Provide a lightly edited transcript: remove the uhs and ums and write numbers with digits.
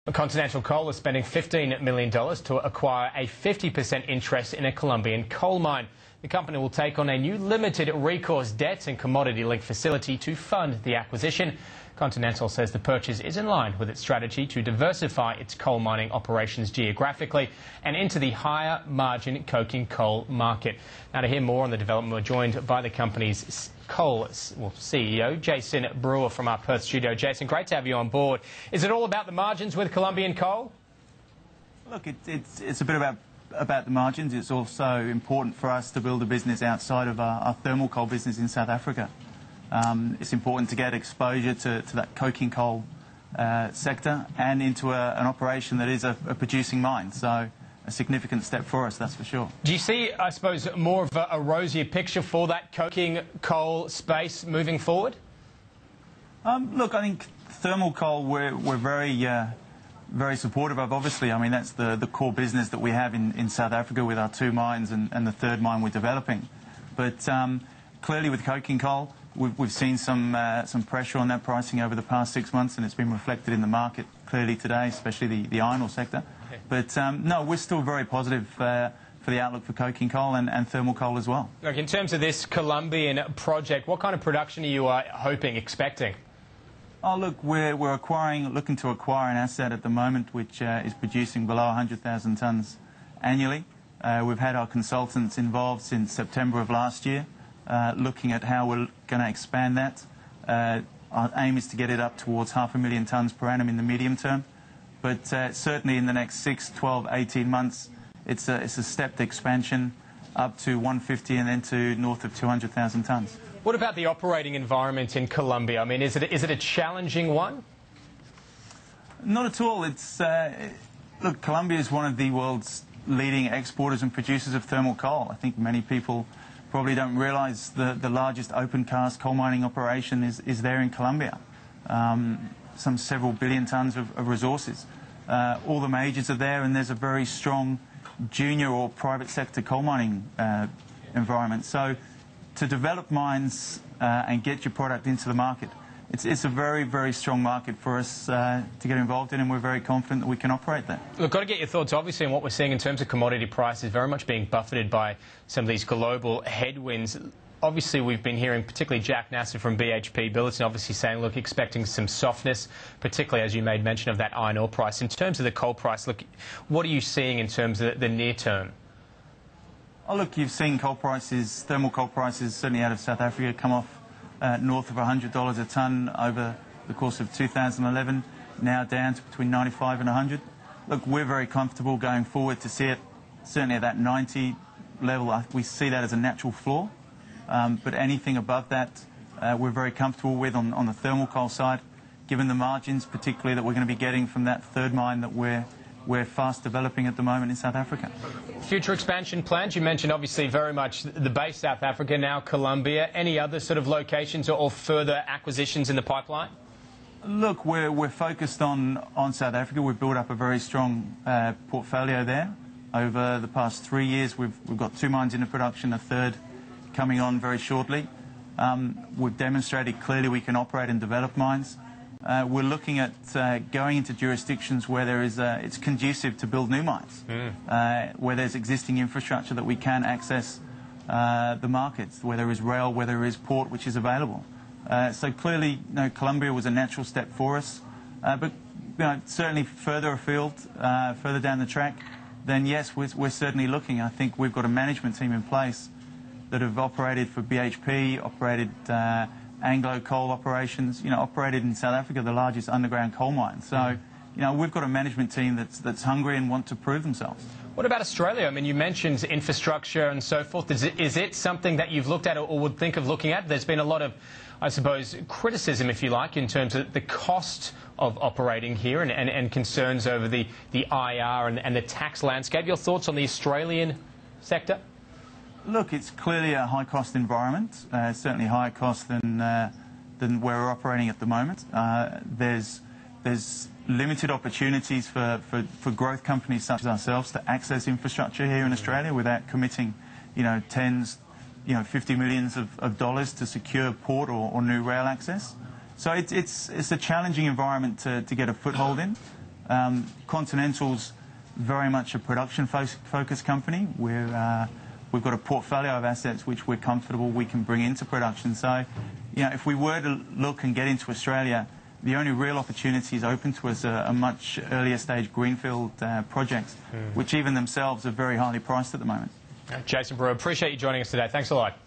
Continental Coal is spending $15 million to acquire a 50% interest in a Colombian coal mine. The company will take on a new limited recourse debt and commodity-linked facility to fund the acquisition. Continental says the purchase is in line with its strategy to diversify its coal mining operations geographically and into the higher margin coking coal market. Now, to hear more on the development, we're joined by the company's coal CEO, Jason Brewer, from our Perth studio. Jason, great to have you on board. Is it all about the margins with Colombian coal? Look, it's a bit about the margins. It's also important for us to build a business outside of our thermal coal business in South Africa. It's important to get exposure to that coking coal sector and into an operation that is a producing mine. So a significant step for us, that's for sure. Do you see, I suppose, more of a rosier picture for that coking coal space moving forward? Look, I think thermal coal we're very supportive of, obviously. I mean, that's the core business that we have in South Africa with our two mines and the third mine we're developing. But clearly with coking coal, we've seen some pressure on that pricing over the past 6 months, and it's been reflected in the market clearly today, especially the iron ore sector. But no, we're still very positive for the outlook for coking coal and thermal coal as well. Look, in terms of this Colombian project, what kind of production are you expecting? Oh, look, we're looking to acquire an asset at the moment which is producing below 100,000 tonnes annually. We've had our consultants involved since September of last year, looking at how we're going to expand that. Our aim is to get it up towards 500,000 tonnes per annum in the medium term. But certainly in the next 6, 12, 18 months, it's a stepped expansion up to 150 and then to north of 200,000 tonnes. What about the operating environment in Colombia? I mean, is it a challenging one? Not at all. Look, Colombia is one of the world's leading exporters and producers of thermal coal. I think many people probably don't realise the largest open cast coal mining operation is there in Colombia. Some several billion tonnes of resources. All the majors are there, and there's a very strong junior or private sector coal mining environment. So to develop mines and get your product into the market, it's a very, very strong market for us to get involved in, and we're very confident that we can operate there. We've got to get your thoughts, obviously, on what we're seeing in terms of commodity prices, very much being buffeted by some of these global headwinds. Obviously, we've been hearing, particularly Jack Nasser from BHP Billiton, obviously saying, look, expecting some softness, particularly as you made mention of that iron ore price. In terms of the coal price, look, what are you seeing in terms of the near term? Oh, look, you've seen coal prices, thermal coal prices, certainly out of South Africa, come off north of $100 a tonne over the course of 2011, now down to between 95 and 100. Look, we're very comfortable going forward to see it certainly at that 90 level. We see that as a natural floor. But anything above that, we're very comfortable with on the thermal coal side, given the margins, particularly that we're going to be getting from that third mine that we're fast developing at the moment in South Africa. Future expansion plans? You mentioned obviously very much the base South Africa, now Colombia. Any other sort of locations or further acquisitions in the pipeline? Look, we're focused on South Africa. We've built up a very strong portfolio there. Over the past 3 years, we've got 2 mines into production, a third coming on very shortly. We've demonstrated clearly we can operate and develop mines. We're looking at going into jurisdictions where it's conducive to build new mines, where there's existing infrastructure that we can access the markets, where there is rail, where there is port, which is available. So clearly, Colombia was a natural step for us, but certainly further afield, further down the track, then yes, we're certainly looking. I think we've got a management team in place that have operated for BHP, operated Anglo coal operations, operated in South Africa, the largest underground coal mine. So, we've got a management team that's hungry and want to prove themselves. What about Australia? I mean, you mentioned infrastructure and so forth. Is it something that you've looked at or would think of looking at? There's been a lot of, I suppose, criticism, if you like, in terms of the cost of operating here and concerns over the IR and the tax landscape. Your thoughts on the Australian sector? Look, it's clearly a high-cost environment, certainly higher cost than where we're operating at the moment. There's limited opportunities for growth companies such as ourselves to access infrastructure here in Australia without committing, tens, 50 millions of dollars to secure port or new rail access. So it's a challenging environment to get a foothold in. Continental's very much a production-focused company. We've got a portfolio of assets which we're comfortable we can bring into production. So, you know, if we were to look and get into Australia, the only real opportunities open to us are much earlier stage greenfield projects, which even themselves are very highly priced at the moment. Jason Brewer, appreciate you joining us today. Thanks a lot.